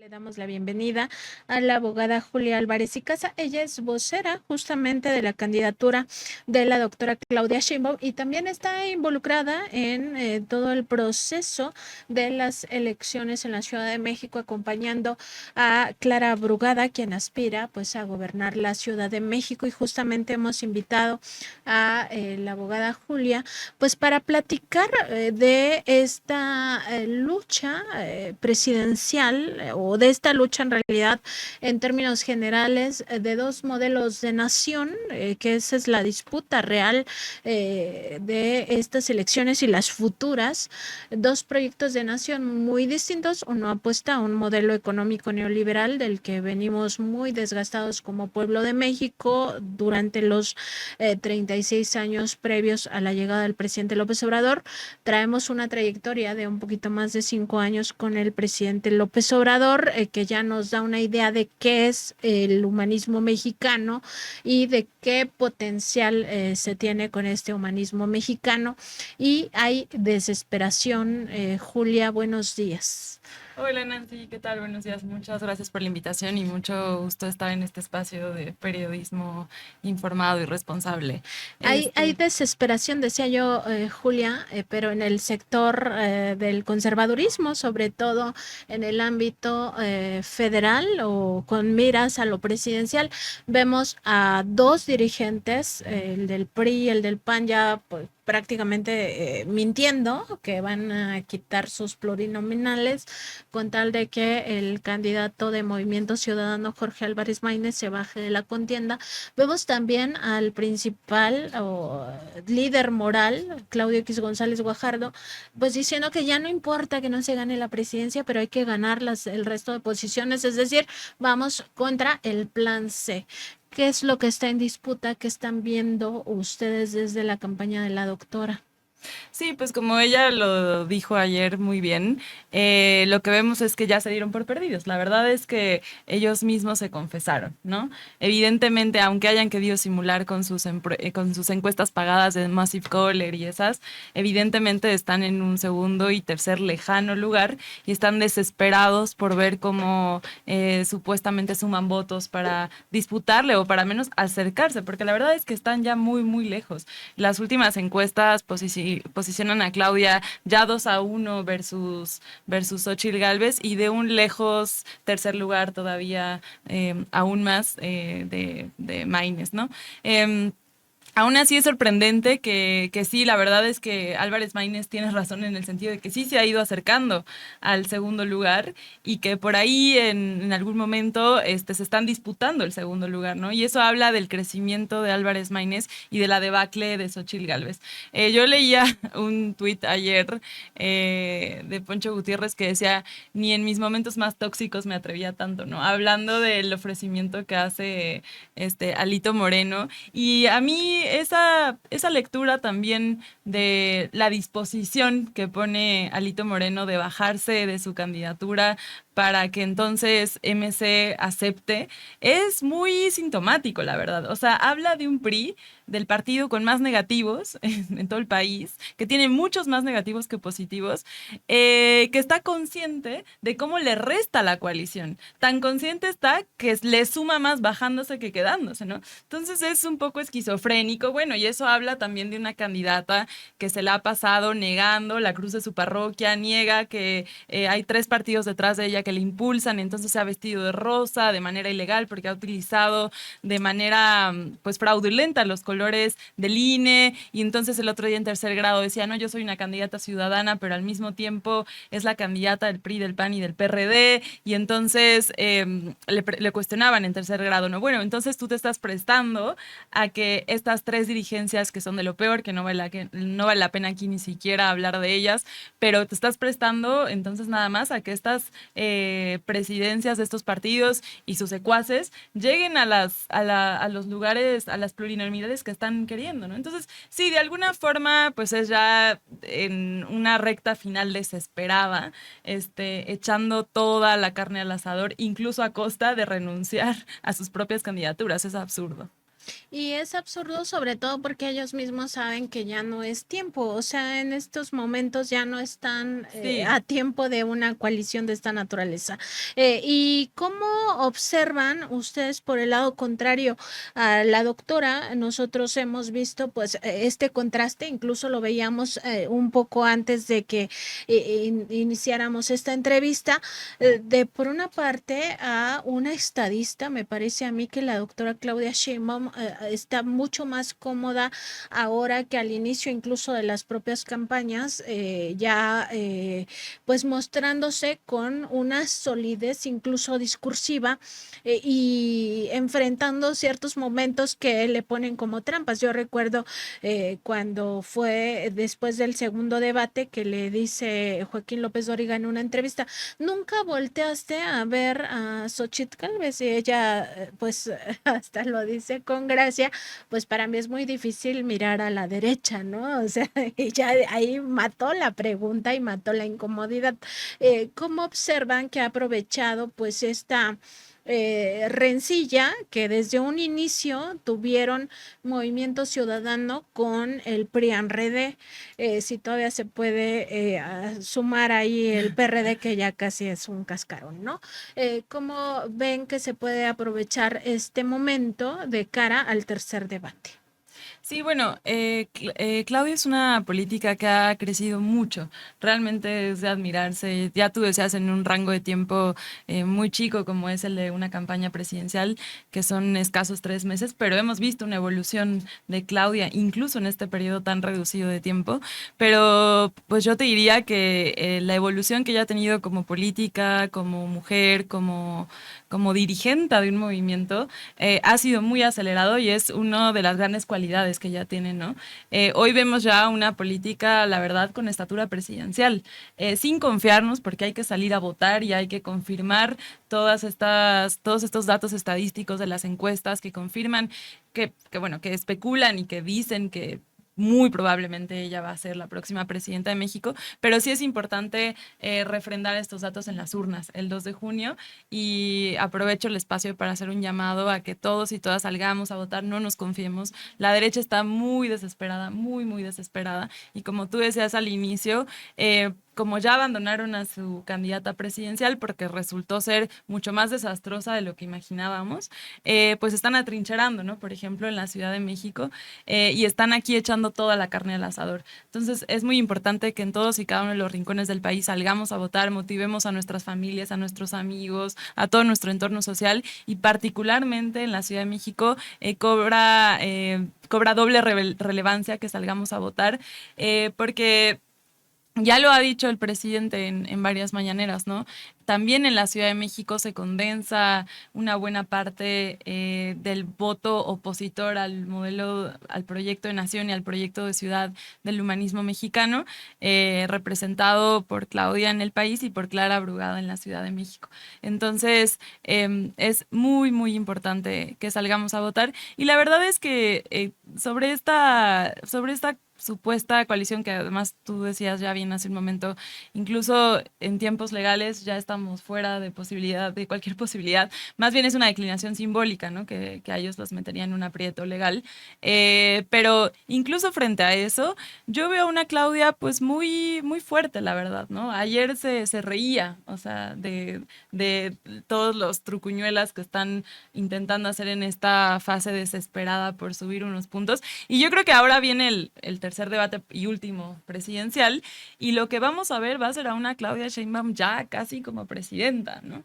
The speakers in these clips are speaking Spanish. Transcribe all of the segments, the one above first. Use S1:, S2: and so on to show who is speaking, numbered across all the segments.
S1: Le damos la bienvenida a la abogada Julia Álvarez y Casa. Ella es vocera justamente de la candidatura de la doctora Claudia Sheinbaum y también está involucrada en todo el proceso de las elecciones en la Ciudad de México, acompañando a Clara Brugada, quien aspira pues a gobernar la Ciudad de México. Y justamente hemos invitado a la abogada Julia pues para platicar de esta lucha presidencial o de esta lucha en realidad en términos generales de dos modelos de nación, que esa es la disputa real de estas elecciones y las futuras, dos proyectos de nación muy distintos. Uno apuesta a un modelo económico neoliberal del que venimos muy desgastados como pueblo de México durante los 36 años previos a la llegada del presidente López Obrador. Traemos una trayectoria de un poquito más de 5 años con el presidente López Obrador, que ya nos da una idea de qué es el humanismo mexicano y de qué potencial se tiene con este humanismo mexicano. Y hay desesperación. Julia, buenos días.
S2: Hola Nancy, ¿qué tal? Buenos días. Muchas gracias por la invitación y mucho gusto estar en este espacio de periodismo informado y responsable.
S1: Hay desesperación, decía yo, Julia, pero en el sector del conservadurismo, sobre todo en el ámbito federal o con miras a lo presidencial, vemos a dos dirigentes, el del PRI y el del PAN, ya pues, prácticamente mintiendo que van a quitar sus plurinominales con tal de que el candidato de Movimiento Ciudadano, Jorge Álvarez Maínez, se baje de la contienda. Vemos también al principal o líder moral, Claudio X González Guajardo, pues diciendo que ya no importa que no se gane la presidencia, pero hay que ganar el resto de posiciones, es decir, vamos contra el plan C. ¿Qué es lo que está en disputa? ¿Qué están viendo ustedes desde la campaña de la doctora?
S2: Sí, pues como ella lo dijo ayer muy bien, lo que vemos es que ya se dieron por perdidos. La verdad es que ellos mismos se confesaron, ¿no? Evidentemente, aunque hayan querido simular con sus encuestas pagadas de Massive Caller y esas, evidentemente están en un segundo y tercer lejano lugar y están desesperados por ver cómo supuestamente suman votos para disputarle o para menos acercarse, porque la verdad es que están ya muy, muy lejos. Las últimas encuestas posicionan a Claudia ya 2-1 versus Xochitl Gálvez y de un lejos tercer lugar todavía aún más de Maínez, ¿no? Aún así es sorprendente que sí, la verdad es que Álvarez Maínez tiene razón en el sentido de que sí se ha ido acercando al segundo lugar y que por ahí en algún momento se están disputando el segundo lugar, ¿no? Y eso habla del crecimiento de Álvarez Maínez y de la debacle de Xochitl Gálvez. Yo leía un tuit ayer de Poncho Gutiérrez que decía, ni en mis momentos más tóxicos me atrevía tanto, ¿no? Hablando del ofrecimiento que hace Alito Moreno. Y a mí esa lectura también de la disposición que pone Alito Moreno de bajarse de su candidatura para que entonces MC acepte, es muy sintomático, la verdad. O sea, habla de un PRI, del partido con más negativos en todo el país, que tiene muchos más negativos que positivos, que está consciente de cómo le resta la coalición. Tan consciente está que le suma más bajándose que quedándose, ¿no? Entonces es un poco esquizofrénico, bueno, y eso habla también de una candidata que se la ha pasado negando la cruz de su parroquia, niega que hay 3 partidos detrás de ella que le impulsan, entonces se ha vestido de rosa de manera ilegal porque ha utilizado de manera pues fraudulenta los colores del INE y entonces el otro día en tercer grado decía, no, yo soy una candidata ciudadana, pero al mismo tiempo es la candidata del PRI, del PAN y del PRD y entonces le cuestionaban en tercer grado, no, bueno, entonces tú te estás prestando a que estas 3 dirigencias que son de lo peor, que no vale la pena aquí ni siquiera hablar de ellas, pero te estás prestando entonces nada más a que estas presidencias de estos partidos y sus secuaces lleguen a los lugares, a las plurinominales que están queriendo, ¿no? Entonces, sí, de alguna forma, pues es ya en una recta final desesperada, echando toda la carne al asador, incluso a costa de renunciar a sus propias candidaturas. Es absurdo.
S1: Y es absurdo, sobre todo porque ellos mismos saben que ya no es tiempo, o sea, en estos momentos ya no están
S2: Sí.
S1: a tiempo de una coalición de esta naturaleza. ¿Y cómo observan ustedes por el lado contrario a la doctora? Nosotros hemos visto pues este contraste, incluso lo veíamos un poco antes de que iniciáramos esta entrevista, de por una parte a una estadista. Me parece a mí que la doctora Claudia Sheinbaum está mucho más cómoda ahora que al inicio incluso de las propias campañas, ya pues mostrándose con una solidez incluso discursiva, y enfrentando ciertos momentos que le ponen como trampas. Yo recuerdo cuando fue después del segundo debate que le dice Joaquín López Dóriga en una entrevista: ¿nunca volteaste a ver a Xochitl Gálvez? Y ella, pues, hasta lo dice con gracia, pues para mí es muy difícil mirar a la derecha, ¿no? O sea, ella ahí mató la pregunta y mató la incomodidad. ¿Cómo observan que ha aprovechado pues esta rencilla que desde un inicio tuvieron Movimiento Ciudadano con el PRI-ANRED? Si todavía se puede sumar ahí el PRD, que ya casi es un cascarón, ¿no? ¿Cómo ven que se puede aprovechar este momento de cara al tercer debate?
S2: Sí, bueno, Claudia es una política que ha crecido mucho, realmente es de admirarse. Ya tú decías en un rango de tiempo muy chico como es el de una campaña presidencial, que son escasos 3 meses, pero hemos visto una evolución de Claudia, incluso en este periodo tan reducido de tiempo. Pero pues yo te diría que la evolución que ella ha tenido como política, como mujer, como dirigente de un movimiento, ha sido muy acelerado y es una de las grandes cualidades que ya tiene, ¿no? Hoy vemos ya una política, la verdad, con estatura presidencial, sin confiarnos, porque hay que salir a votar y hay que confirmar todos estos datos estadísticos de las encuestas que confirman bueno, que especulan y que dicen que muy probablemente ella va a ser la próxima presidenta de México, pero sí es importante refrendar estos datos en las urnas el 2 de junio y aprovecho el espacio para hacer un llamado a que todos y todas salgamos a votar, no nos confiemos. La derecha está muy desesperada, muy, muy desesperada y como tú decías al inicio, como ya abandonaron a su candidata presidencial porque resultó ser mucho más desastrosa de lo que imaginábamos, pues están atrincherando, ¿no? Por ejemplo, en la Ciudad de México, y están aquí echando toda la carne al asador. Entonces, es muy importante que en todos y cada uno de los rincones del país salgamos a votar, motivemos a nuestras familias, a nuestros amigos, a todo nuestro entorno social y particularmente en la Ciudad de México cobra doble relevancia que salgamos a votar, porque ya lo ha dicho el presidente en varias mañaneras, ¿no? También en la Ciudad de México se condensa una buena parte del voto opositor al modelo, al proyecto de nación y al proyecto de ciudad del humanismo mexicano, representado por Claudia en el país y por Clara Brugada en la Ciudad de México. Entonces, es muy, muy importante que salgamos a votar. Y la verdad es que sobre esta supuesta coalición que además tú decías ya bien hace un momento, incluso en tiempos legales ya estamos fuera de cualquier posibilidad, más bien es una declinación simbólica, ¿no? Que a ellos los metería en un aprieto legal, pero incluso frente a eso, yo veo a una Claudia pues muy, muy fuerte, la verdad, ¿no? Ayer se reía, o sea, de todos los trucuñuelas que están intentando hacer en esta fase desesperada por subir unos puntos, y yo creo que ahora viene el tercer debate y último presidencial, y lo que vamos a ver va a ser a una Claudia Sheinbaum ya casi como presidenta, ¿no?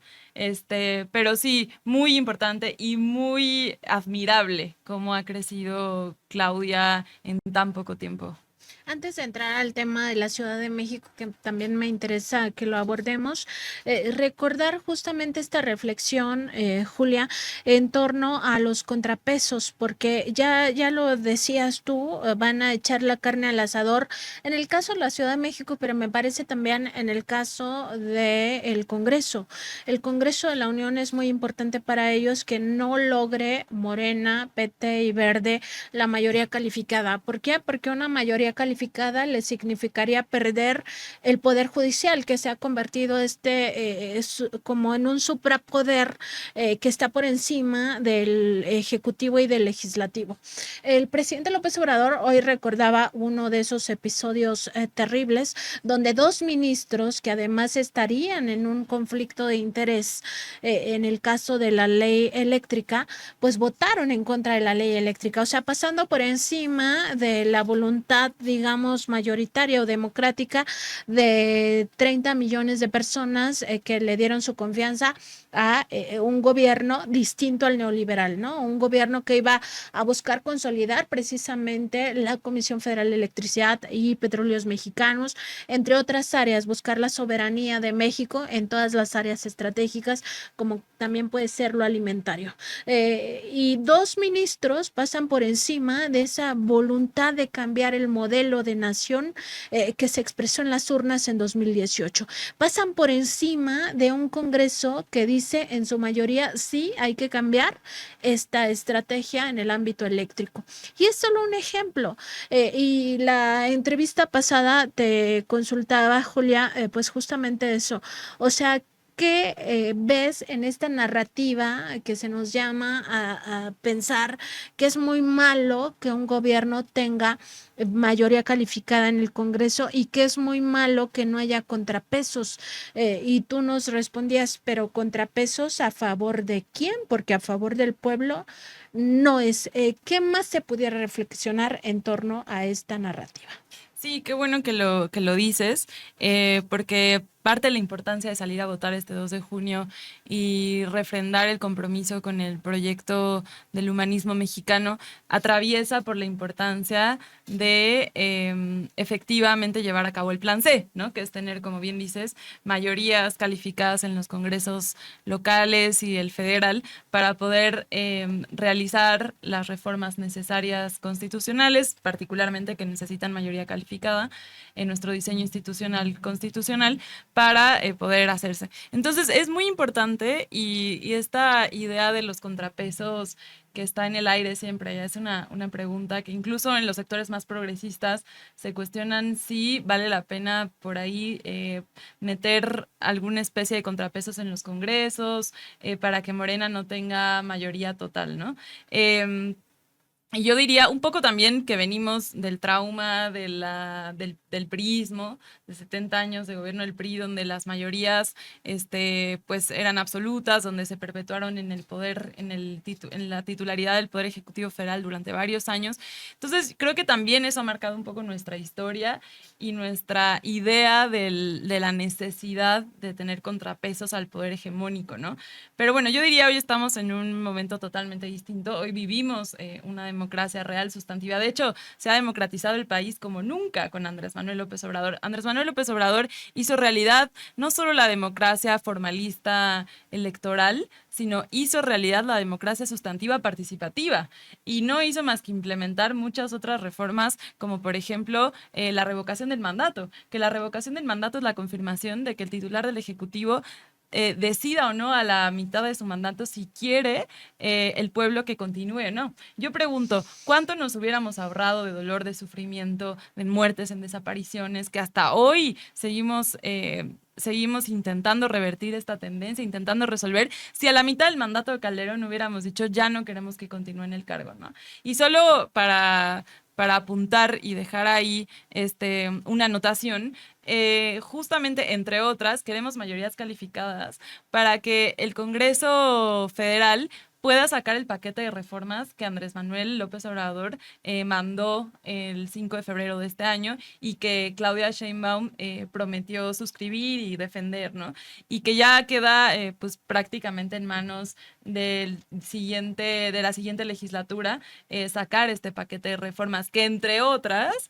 S2: Pero sí, muy importante y muy admirable cómo ha crecido Claudia en tan poco tiempo.
S1: Antes de entrar al tema de la Ciudad de México, que también me interesa que lo abordemos, recordar justamente esta reflexión, Julia, en torno a los contrapesos, porque ya lo decías tú, van a echar la carne al asador en el caso de la Ciudad de México, pero me parece también en el caso del Congreso. El Congreso de la Unión es muy importante para ellos que no logre Morena, PT y Verde la mayoría calificada. ¿Por qué? Porque una mayoría calificada calificada le significaría perder el poder judicial, que se ha convertido como en un suprapoder que está por encima del ejecutivo y del legislativo. El presidente López Obrador hoy recordaba uno de esos episodios terribles donde dos ministros que además estarían en un conflicto de interés en el caso de la ley eléctrica, pues votaron en contra de la ley eléctrica, o sea, pasando por encima de la voluntad, digamos, mayoritaria o democrática de 30 millones de personas que le dieron su confianza a un gobierno distinto al neoliberal, ¿no? Un gobierno que iba a buscar consolidar precisamente la Comisión Federal de Electricidad y Petróleos Mexicanos, entre otras áreas, buscar la soberanía de México en todas las áreas estratégicas, como también puede ser lo alimentario. Y dos ministros pasan por encima de esa voluntad de cambiar el modelo de nación que se expresó en las urnas en 2018. Pasan por encima de un Congreso que dice en su mayoría sí hay que cambiar esta estrategia en el ámbito eléctrico. Y es solo un ejemplo. Y la entrevista pasada te consultaba, Julia, pues justamente eso. O sea, ¿qué ves en esta narrativa que se nos llama a pensar que es muy malo que un gobierno tenga mayoría calificada en el Congreso y que es muy malo que no haya contrapesos? Y tú nos respondías, pero contrapesos ¿a favor de quién? Porque a favor del pueblo no es. ¿Qué más se pudiera reflexionar en torno a esta narrativa?
S2: Sí, qué bueno que lo dices, porque parte de la importancia de salir a votar este 2 de junio y refrendar el compromiso con el proyecto del humanismo mexicano atraviesa por la importancia de efectivamente llevar a cabo el plan C, ¿no? Que es tener, como bien dices, mayorías calificadas en los congresos locales y el federal para poder realizar las reformas necesarias constitucionales, particularmente que necesitan mayoría calificada en nuestro diseño institucional constitucional, para poder hacerse. Entonces es muy importante y esta idea de los contrapesos que está en el aire siempre es una pregunta que incluso en los sectores más progresistas se cuestionan si vale la pena por ahí meter alguna especie de contrapesos en los congresos para que Morena no tenga mayoría total, ¿no? Y yo diría un poco también que venimos del trauma del priismo, de 70 años de gobierno del PRI, donde las mayorías pues eran absolutas, donde se perpetuaron en el poder, en la titularidad del Poder Ejecutivo Federal durante varios años. Entonces, creo que también eso ha marcado un poco nuestra historia y nuestra idea de la necesidad de tener contrapesos al poder hegemónico, ¿no? Pero bueno, yo diría hoy estamos en un momento totalmente distinto. Hoy vivimos una democracia real, sustantiva. De hecho, se ha democratizado el país como nunca con Andrés Manuel López Obrador. Andrés Manuel López Obrador hizo realidad no solo la democracia formalista electoral, sino hizo realidad la democracia sustantiva participativa y no hizo más que implementar muchas otras reformas, como por ejemplo la revocación del mandato, que la revocación del mandato es la confirmación de que el titular del Ejecutivo decida o no a la mitad de su mandato si quiere el pueblo que continúe o no. Yo pregunto, ¿cuánto nos hubiéramos ahorrado de dolor, de sufrimiento, de muertes, en desapariciones, que hasta hoy seguimos intentando revertir esta tendencia, intentando resolver, si a la mitad del mandato de Calderón hubiéramos dicho ya no queremos que continúe en el cargo, ¿no? Y solo para apuntar y dejar ahí una anotación, justamente, entre otras, queremos mayorías calificadas para que el Congreso Federal pueda sacar el paquete de reformas que Andrés Manuel López Obrador mandó el 5 de febrero de este año y que Claudia Sheinbaum prometió suscribir y defender, ¿no? Y que ya queda pues prácticamente en manos de la siguiente legislatura sacar este paquete de reformas que, entre otras,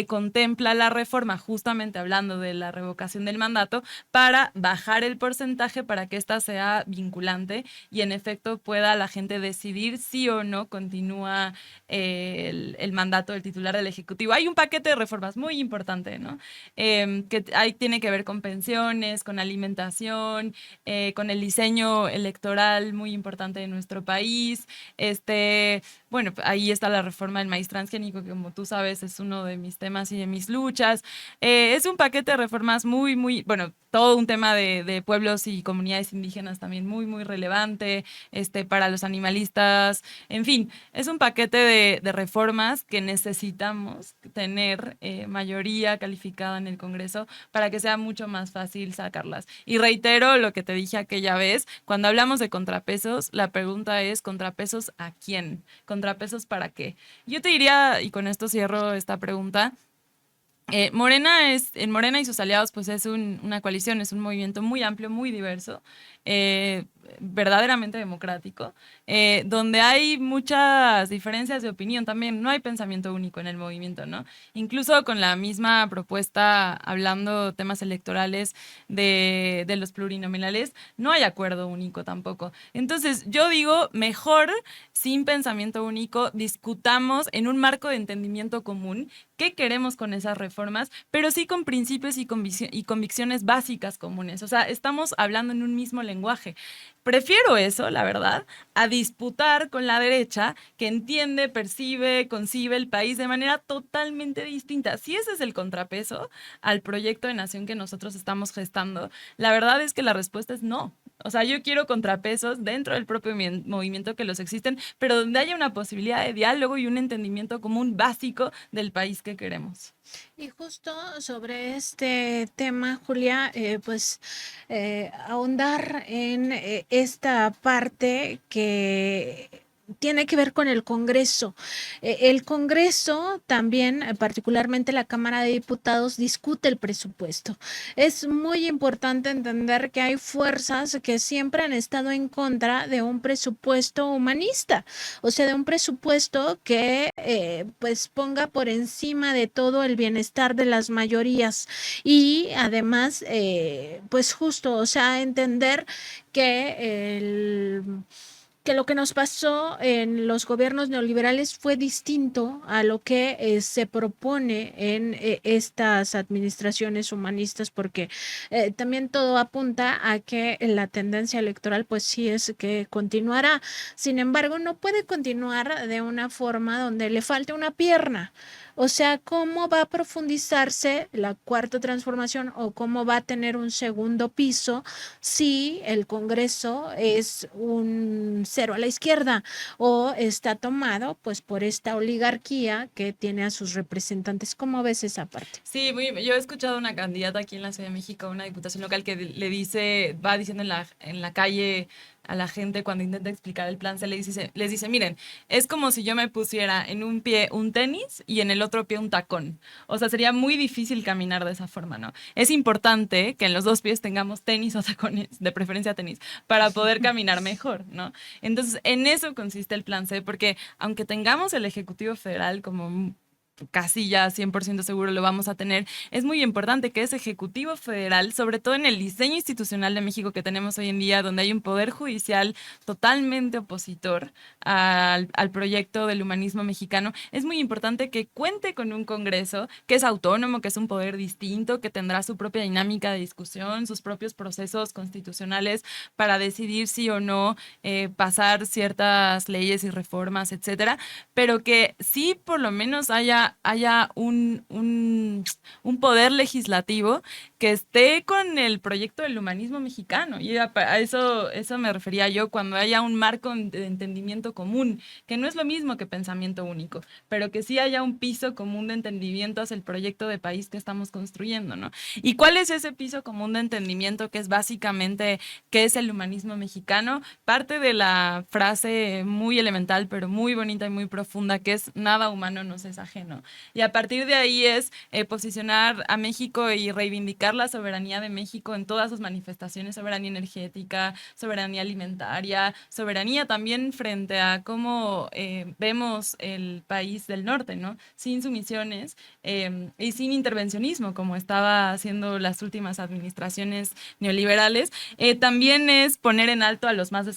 S2: contempla la reforma, justamente hablando hablando de la revocación del mandato para bajar el porcentaje para que ésta sea vinculante y en efecto pueda la gente decidir si o no continúa el mandato del titular del Ejecutivo. Hay un paquete de reformas muy importante, ¿no? Que tiene que ver con pensiones, con alimentación, con el diseño electoral muy importante de nuestro país. Bueno, ahí está la reforma del maíz transgénico, que como tú sabes es uno de mis temas y de mis luchas. Es un paquete de reformas bueno, todo un tema de pueblos y comunidades indígenas también muy relevante, para los animalistas, en fin, es un paquete de reformas que necesitamos tener mayoría calificada en el Congreso para que sea mucho más fácil sacarlas. Y reitero lo que te dije aquella vez, cuando hablamos de contrapesos, la pregunta es, ¿contrapesos a quién? ¿Contrapesos para qué? Yo te diría, y con esto cierro esta pregunta, Morena y sus aliados pues es una coalición, es un movimiento muy amplio, muy diverso, verdaderamente democrático, donde hay muchas diferencias de opinión también, no hay pensamiento único en el movimiento, ¿no? Incluso con la misma propuesta, hablando temas electorales de los plurinominales, no hay acuerdo único tampoco. Entonces yo digo, mejor sin pensamiento único, discutamos en un marco de entendimiento común qué queremos con esas reformas, pero sí con principios y convicciones básicas comunes. O sea, estamos hablando en un mismo lenguaje. Prefiero eso, la verdad, a disputar con la derecha que entiende, percibe, concibe el país de manera totalmente distinta. Si ese es el contrapeso al proyecto de nación que nosotros estamos gestando, la verdad es que la respuesta es no. O sea, yo quiero contrapesos dentro del propio movimiento que los existen, pero donde haya una posibilidad de diálogo y un entendimiento común básico del país que queremos.
S1: Y justo sobre este tema, Julia, ahondar en esta parte que tiene que ver con el Congreso. El Congreso también, particularmente la Cámara de Diputados, discute el presupuesto. Es muy importante entender que hay fuerzas que siempre han estado en contra de un presupuesto humanista, o sea, de un presupuesto que pues ponga por encima de todo el bienestar de las mayorías y además, pues justo, o sea, entender que lo que nos pasó en los gobiernos neoliberales fue distinto a lo que se propone en estas administraciones humanistas, porque también todo apunta a que la tendencia electoral pues sí es que continuará. Sin embargo, no puede continuar de una forma donde le falte una pierna. O sea, ¿cómo va a profundizarse la cuarta transformación o cómo va a tener un segundo piso si el Congreso es un cero a la izquierda o está tomado pues por esta oligarquía que tiene a sus representantes? ¿Cómo ves esa parte?
S2: Sí, yo he escuchado una candidata aquí en la Ciudad de México, una diputación local, que le dice, va diciendo en la calle a la gente cuando intenta explicar el plan, les dice, miren, es como si yo me pusiera en un pie un tenis y en el otro pie un tacón. O sea, sería muy difícil caminar de esa forma, ¿no? Es importante que en los dos pies tengamos tenis o tacones, de preferencia tenis, para poder caminar mejor, ¿no? Entonces, en eso consiste el plan C, porque aunque tengamos el Ejecutivo Federal como casi ya 100% seguro lo vamos a tener, es muy importante que ese Ejecutivo Federal, sobre todo en el diseño institucional de México que tenemos hoy en día, donde hay un poder judicial totalmente opositor al proyecto del humanismo mexicano, es muy importante que cuente con un Congreso que es autónomo, que es un poder distinto, que tendrá su propia dinámica de discusión, sus propios procesos constitucionales para decidir si o no pasar ciertas leyes y reformas, etcétera, pero que sí por lo menos haya un poder legislativo que esté con el proyecto del humanismo mexicano. Y a eso me refería yo, cuando haya un marco de entendimiento común, que no es lo mismo que pensamiento único, pero que sí haya un piso común de entendimiento hacia el proyecto de país que estamos construyendo, ¿no? ¿Y cuál es ese piso común de entendimiento que es básicamente qué es el humanismo mexicano? Parte de la frase muy elemental, pero muy bonita y muy profunda, que es nada humano nos es ajeno. ¿no? Y a partir de ahí es posicionar a México y reivindicar la soberanía de México en todas sus manifestaciones, soberanía energética, soberanía alimentaria, soberanía también frente a cómo vemos el país del norte, ¿no? Sin sumisiones y sin intervencionismo, como estaba haciendo las últimas administraciones neoliberales. También es poner en alto a los más,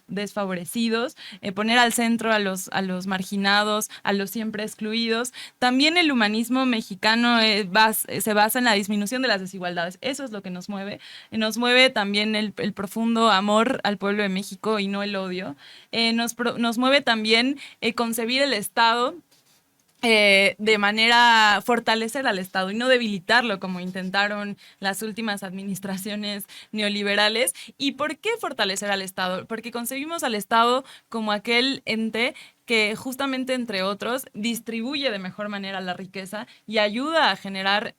S2: desfavorecidos, poner al centro a los marginados, a los siempre excluidos. También el humanismo mexicano se basa en la disminución de las desigualdades. Eso es lo que nos mueve. Nos mueve también el profundo amor al pueblo de México y no el odio. Nos mueve también concebir el Estado de manera fortalecer al Estado y no debilitarlo como intentaron las últimas administraciones neoliberales. ¿Y por qué fortalecer al Estado? Porque concebimos al Estado como aquel ente que justamente, entre otros, distribuye de mejor manera la riqueza y ayuda a generar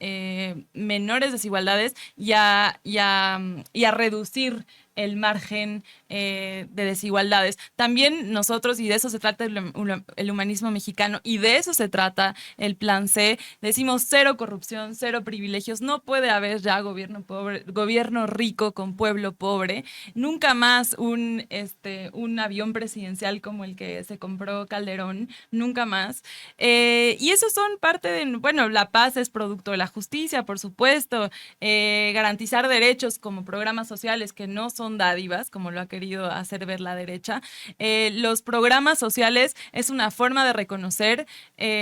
S2: menores desigualdades y a reducir el margen de desigualdades. También nosotros, y de eso se trata el humanismo mexicano, y de eso se trata el Plan C, decimos cero corrupción, cero privilegios, no puede haber ya gobierno pobre, gobierno rico con pueblo pobre, nunca más un avión presidencial como el que se compró Calderón, nunca más. Y eso son parte de, bueno, la paz es producto de la justicia, por supuesto, garantizar derechos como programas sociales que no son dádivas, como lo ha querido hacer ver la derecha. Los programas sociales es una forma de reconocer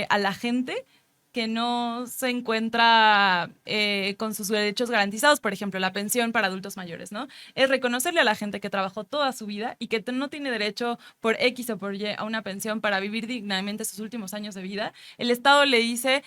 S2: a la gente que no se encuentra con sus derechos garantizados, por ejemplo, la pensión para adultos mayores, ¿no? Es reconocerle a la gente que trabajó toda su vida y que no tiene derecho por X o por Y a una pensión para vivir dignamente sus últimos años de vida. El Estado le dice,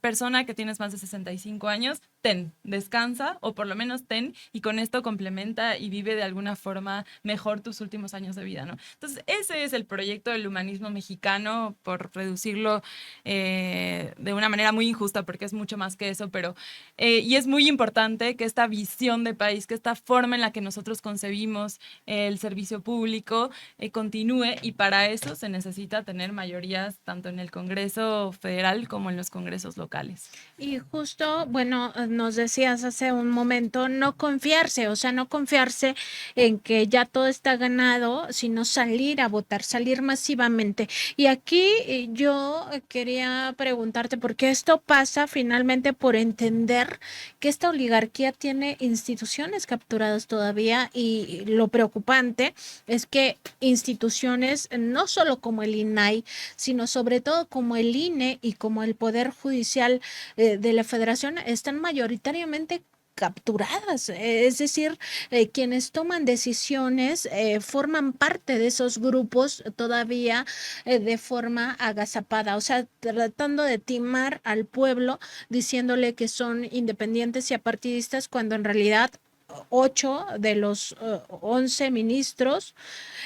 S2: persona que tienes más de 65 años, ten, descansa o por lo menos ten y con esto complementa y vive de alguna forma mejor tus últimos años de vida, ¿no? Entonces, ese es el proyecto del humanismo mexicano, por reducirlo de una manera muy injusta, porque es mucho más que eso, pero y es muy importante que esta visión de país, que esta forma en la que nosotros concebimos el servicio público continúe, y para eso se necesita tener mayorías tanto en el Congreso federal como en los congresos locales.
S1: Y justo, bueno, nos decías hace un momento, no confiarse, o sea, no confiarse en que ya todo está ganado, sino salir a votar, salir masivamente. Y aquí yo quería preguntarte, porque esto pasa finalmente por entender que esta oligarquía tiene instituciones capturadas todavía, y lo preocupante es que instituciones no solo como el INAI, sino sobre todo como el INE y como el Poder Judicial de la Federación están mayoritariamente capturadas, es decir, quienes toman decisiones forman parte de esos grupos todavía de forma agazapada, o sea, tratando de timar al pueblo diciéndole que son independientes y apartidistas, cuando en realidad 8 de los 11 ministros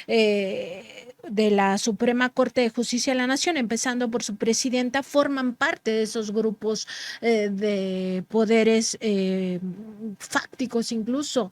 S1: de la Suprema Corte de Justicia de la Nación, empezando por su presidenta, forman parte de esos grupos de poderes fácticos, incluso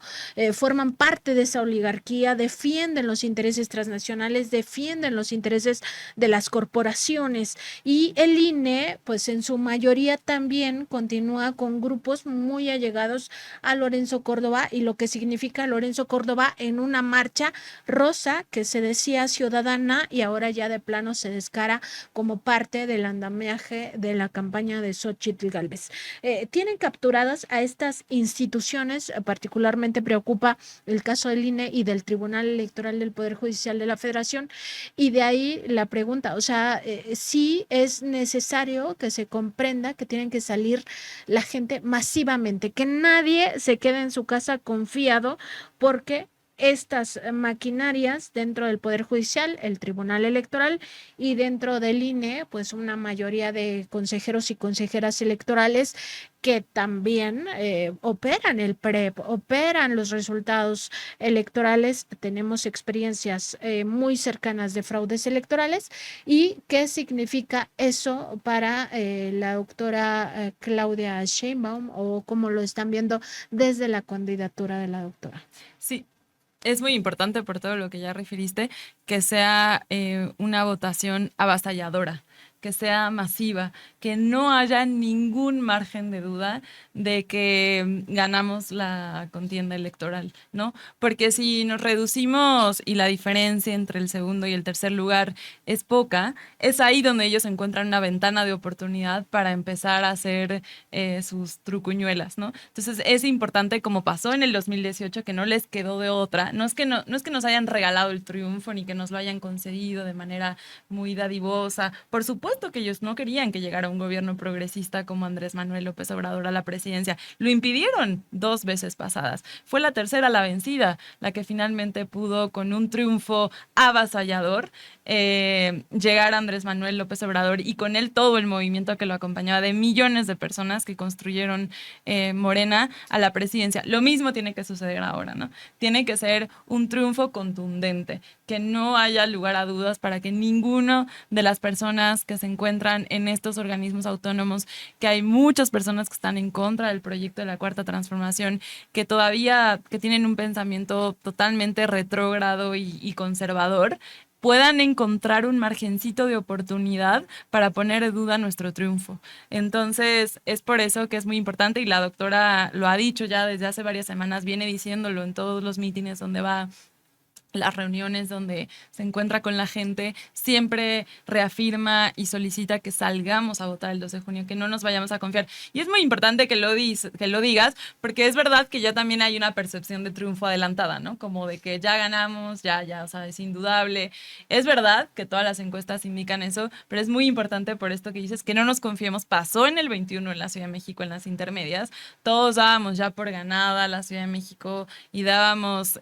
S1: forman parte de esa oligarquía, defienden los intereses transnacionales, defienden los intereses de las corporaciones, y el INE, pues en su mayoría también continúa con grupos muy allegados a Lorenzo Córdoba, y lo que significa Lorenzo Córdoba en una marcha rosa que se decía ciudadana y ahora ya de plano se descara como parte del andamiaje de la campaña de Xóchitl Gálvez. Tienen capturadas a estas instituciones, particularmente preocupa el caso del INE y del Tribunal Electoral del Poder Judicial de la Federación, y de ahí la pregunta, o sea, sí es necesario que se comprenda que tienen que salir la gente masivamente, que nadie se quede en su casa confiado, porque estas maquinarias dentro del Poder Judicial, el Tribunal Electoral, y dentro del INE, pues una mayoría de consejeros y consejeras electorales que también operan el PREP, operan los resultados electorales. Tenemos experiencias muy cercanas de fraudes electorales. ¿Y qué significa eso para la doctora Claudia Sheinbaum, o cómo lo están viendo desde la candidatura de la doctora?
S2: Sí, es muy importante, por todo lo que ya referiste, que sea una votación avasalladora, que sea masiva, que no haya ningún margen de duda de que ganamos la contienda electoral, ¿no? Porque si nos reducimos y la diferencia entre el segundo y el tercer lugar es poca, es ahí donde ellos encuentran una ventana de oportunidad para empezar a hacer sus trucuñuelas, ¿no? Entonces es importante, como pasó en el 2018, que no les quedó de otra. No es que nos hayan regalado el triunfo ni que nos lo hayan concedido de manera muy dadivosa. Por supuesto que ellos no querían que llegara un gobierno progresista como Andrés Manuel López Obrador a la presidencia. Lo impidieron 2 veces pasadas. Fue la tercera la vencida, la que finalmente pudo, con un triunfo avasallador, llegar a Andrés Manuel López Obrador y con él todo el movimiento que lo acompañaba de millones de personas que construyeron Morena a la presidencia. Lo mismo tiene que suceder ahora, ¿no? Tiene que ser un triunfo contundente, que no haya lugar a dudas para que ninguno de las personas que se encuentran en estos organismos autónomos, que hay muchas personas que están en contra del proyecto de la Cuarta Transformación, que todavía que tienen un pensamiento totalmente retrógrado y conservador, puedan encontrar un margencito de oportunidad para poner en duda nuestro triunfo. Entonces, es por eso que es muy importante y la doctora lo ha dicho ya desde hace varias semanas, viene diciéndolo en todos los mítines donde va, las reuniones donde se encuentra con la gente, siempre reafirma y solicita que salgamos a votar el 2 de junio, que no nos vayamos a confiar. Y es muy importante que que lo digas, porque es verdad que ya también hay una percepción de triunfo adelantada, ¿no? Como de que ya ganamos, o sea, es indudable. Es verdad que todas las encuestas indican eso, pero es muy importante por esto que dices, que no nos confiemos. Pasó en el 21 en la Ciudad de México, en las intermedias, todos dábamos ya por ganada la Ciudad de México y lo dábamos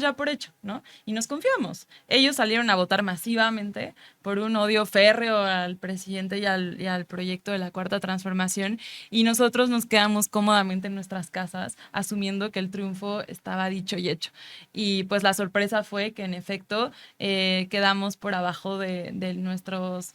S2: ya por hecho, ¿no? Y nos confiamos. Ellos salieron a votar masivamente por un odio férreo al presidente y al proyecto de la Cuarta Transformación, y nosotros nos quedamos cómodamente en nuestras casas asumiendo que el triunfo estaba dicho y hecho. Y pues la sorpresa fue que en efecto quedamos por abajo de nuestros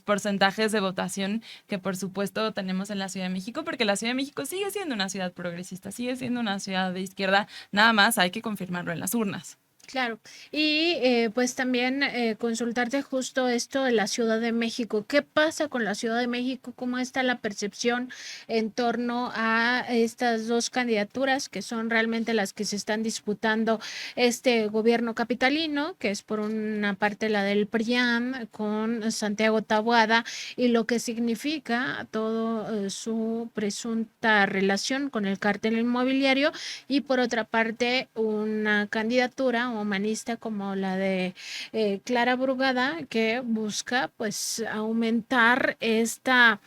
S2: porcentajes de votación que por supuesto tenemos en la Ciudad de México, porque la Ciudad de México sigue siendo una ciudad progresista, sigue siendo una ciudad de izquierda, nada más hay que confirmarlo en las urnas.
S1: Claro, y pues también consultarte justo esto de la Ciudad de México. ¿Qué pasa con la Ciudad de México? ¿Cómo está la percepción en torno a estas dos candidaturas que son realmente las que se están disputando este gobierno capitalino, que es por una parte la del PRIAN con Santiago Taboada y lo que significa todo su presunta relación con el cártel inmobiliario, y por otra parte una candidatura humanista como la de Clara Brugada, que busca pues aumentar esta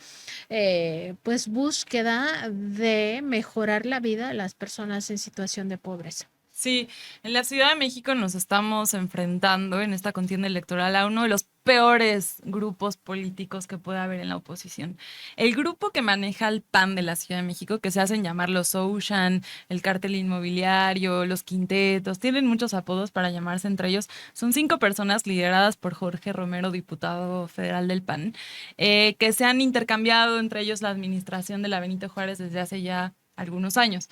S1: pues búsqueda de mejorar la vida de las personas en situación de pobreza?
S2: Sí, en la Ciudad de México nos estamos enfrentando en esta contienda electoral a uno de los peores grupos políticos que puede haber en la oposición. El grupo que maneja el PAN de la Ciudad de México, que se hacen llamar los Ocean, el cártel inmobiliario, los quintetos, tienen muchos apodos para llamarse entre ellos. Son 5 personas lideradas por Jorge Romero, diputado federal del PAN, que se han intercambiado entre ellos la administración de la Benito Juárez desde hace ya algunos años.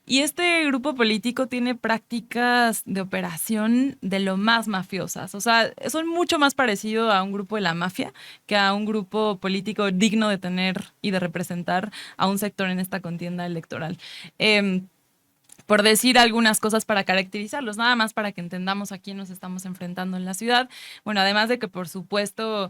S2: Y este grupo político tiene prácticas de operación de lo más mafiosas. O sea, son mucho más parecido a un grupo de la mafia que a un grupo político digno de tener y de representar a un sector en esta contienda electoral. Por decir algunas cosas para caracterizarlos, nada más para que entendamos a quién nos estamos enfrentando en la ciudad. Bueno, además de que por supuesto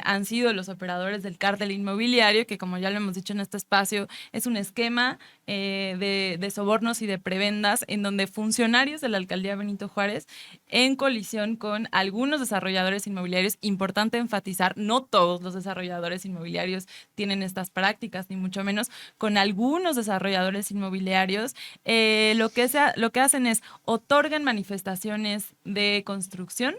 S2: han sido los operadores del cártel inmobiliario, que como ya lo hemos dicho en este espacio, es un esquema de sobornos y de prebendas en donde funcionarios de la alcaldía Benito Juárez, en colisión con algunos desarrolladores inmobiliarios, importante enfatizar, no todos los desarrolladores inmobiliarios tienen estas prácticas, ni mucho menos, con algunos desarrolladores inmobiliarios, lo que hacen es otorgan manifestaciones de construcción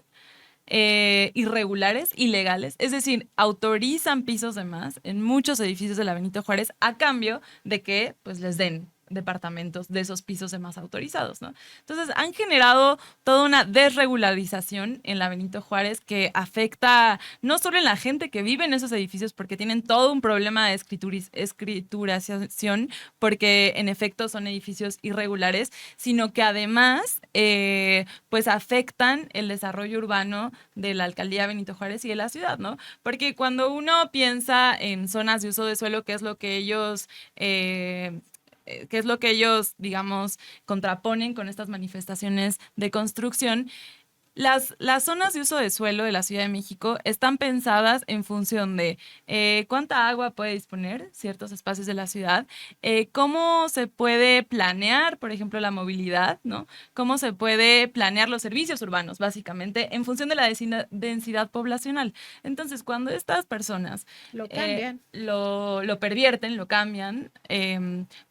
S2: irregulares, ilegales, es decir, autorizan pisos de más en muchos edificios de la Benito Juárez a cambio de que pues les den departamentos de esos pisos de más autorizados, ¿no? Entonces han generado toda una desregularización en la Benito Juárez que afecta no solo en la gente que vive en esos edificios porque tienen todo un problema de escrituración porque en efecto son edificios irregulares, sino que además pues afectan el desarrollo urbano de la alcaldía Benito Juárez y de la ciudad, ¿no? Porque cuando uno piensa en zonas de uso de suelo, que es lo que ellos digamos, contraponen con estas manifestaciones de construcción. Las zonas de uso de suelo de la Ciudad de México están pensadas en función de cuánta agua puede disponer ciertos espacios de la ciudad, cómo se puede planear, por ejemplo, la movilidad, ¿no? Cómo se puede planear los servicios urbanos, básicamente, en función de la densidad poblacional. Entonces, cuando estas personas
S1: Lo cambian.
S2: lo pervierten, lo cambian,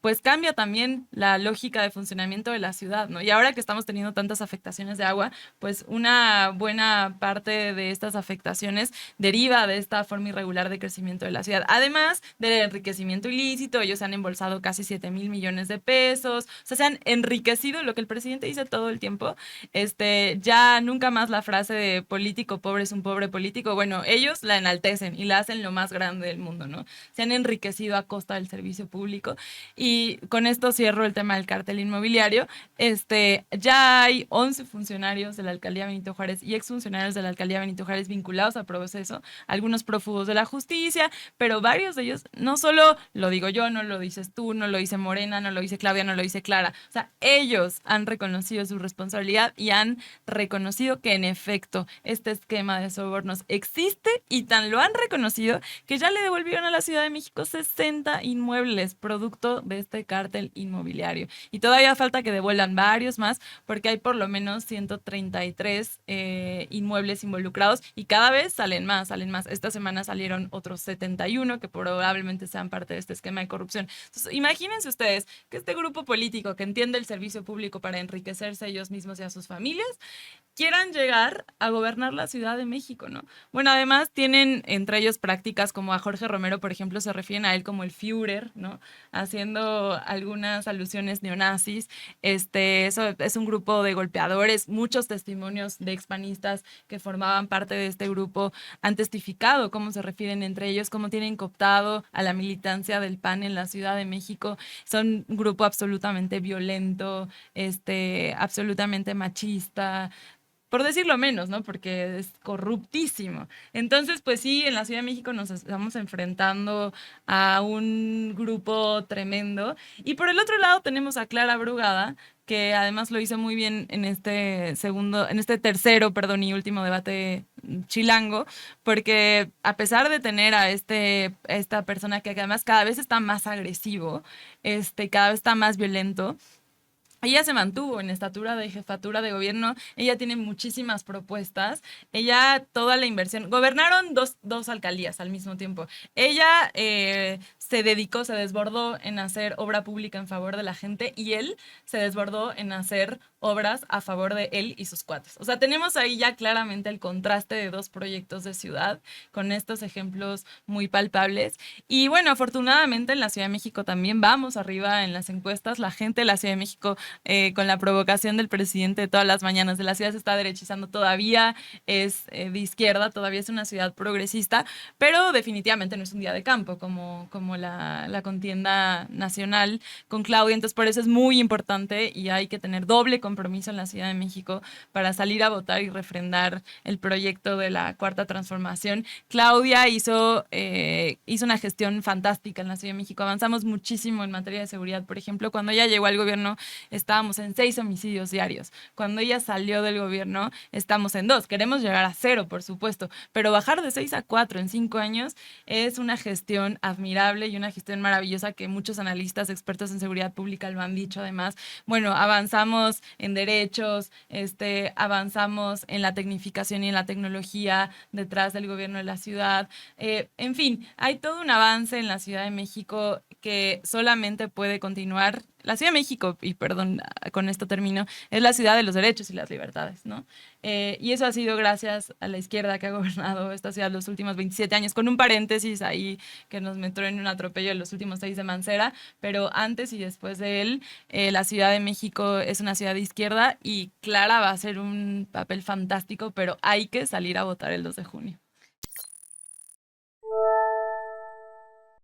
S2: pues cambia también la lógica de funcionamiento de la ciudad, ¿no? Y ahora que estamos teniendo tantas afectaciones de agua, pues una buena parte de estas afectaciones deriva de esta forma irregular de crecimiento de la ciudad. Además del enriquecimiento ilícito, ellos han embolsado casi 7,000 millones de pesos, o sea, se han enriquecido, lo que el presidente dice todo el tiempo, ya nunca más la frase de político pobre es un pobre político, bueno, ellos la enaltecen y la hacen lo más grande del mundo, ¿no? Se han enriquecido a costa del servicio público y con esto cierro el tema del cártel inmobiliario. Ya hay 11 funcionarios de la alcaldía Benito Juárez y exfuncionarios de la alcaldía Benito Juárez vinculados al proceso, algunos prófugos de la justicia, pero varios de ellos, no solo lo digo yo, no lo dices tú, no lo dice Morena, no lo dice Claudia, no lo dice Clara, o sea, ellos han reconocido su responsabilidad y han reconocido que en efecto este esquema de sobornos existe y tan lo han reconocido que ya le devolvieron a la Ciudad de México 60 inmuebles producto de este cártel inmobiliario. Y todavía falta que devuelvan varios más porque hay por lo menos 133 inmuebles involucrados y cada vez salen más, salen más. Esta semana salieron otros 71 que probablemente sean parte de este esquema de corrupción. Entonces, imagínense ustedes que este grupo político que entiende el servicio público para enriquecerse ellos mismos y a sus familias, quieran llegar a gobernar la Ciudad de México, ¿no? Bueno, además tienen entre ellos prácticas como a Jorge Romero, por ejemplo, se refieren a él como el Führer, ¿no? Haciendo algunas alusiones neonazis. Eso es un grupo de golpeadores. Muchos testimonios de expanistas que formaban parte de este grupo han testificado cómo se refieren entre ellos, cómo tienen cooptado a la militancia del PAN en la Ciudad de México. Son un grupo absolutamente violento, absolutamente machista, por decirlo menos, ¿no? Porque es corruptísimo. Entonces, pues sí, en la Ciudad de México nos estamos enfrentando a un grupo tremendo. Y por el otro lado tenemos a Clara Brugada, que además lo hizo muy bien en este tercero, perdón, y último debate chilango, porque a pesar de tener a esta persona que además cada vez está más agresivo, cada vez está más violento, ella se mantuvo en estatura de jefatura de gobierno, ella tiene muchísimas propuestas, ella toda la inversión, gobernaron dos alcaldías al mismo tiempo. Ella se desbordó en hacer obra pública en favor de la gente y él se desbordó en hacer obras a favor de él y sus cuates. O sea, tenemos ahí ya claramente el contraste de dos proyectos de ciudad con estos ejemplos muy palpables. Y bueno, afortunadamente en la Ciudad de México también vamos arriba en las encuestas. La gente de la Ciudad de México, con la provocación del presidente de todas las mañanas de la ciudad, se está derechizando todavía, es de izquierda, todavía es una ciudad progresista, pero definitivamente no es un día de campo como la contienda nacional con Claudia. Entonces, por eso es muy importante y hay que tener doble compromiso en la Ciudad de México para salir a votar y refrendar el proyecto de la Cuarta Transformación. Claudia hizo una gestión fantástica en la Ciudad de México. Avanzamos muchísimo en materia de seguridad. Por ejemplo, cuando ella llegó al gobierno estábamos en 6 homicidios diarios. Cuando ella salió del gobierno estamos en 2. Queremos llegar a 0, por supuesto, pero bajar de 6 a 4 en 5 años es una gestión admirable y una gestión maravillosa que muchos analistas expertos en seguridad pública lo han dicho. Además, bueno, avanzamos en derechos, avanzamos en la tecnificación y en la tecnología detrás del gobierno de la ciudad. En fin, hay todo un avance en la Ciudad de México que solamente puede continuar. La Ciudad de México, y perdón, con esto termino, es la ciudad de los derechos y las libertades, ¿no? Y eso ha sido gracias a la izquierda que ha gobernado esta ciudad los últimos 27 años, con un paréntesis ahí que nos metió en un atropello en los últimos 6 de Mancera, pero antes y después de él, la Ciudad de México es una ciudad de izquierda y Clara va a hacer un papel fantástico, pero hay que salir a votar el 2 de junio.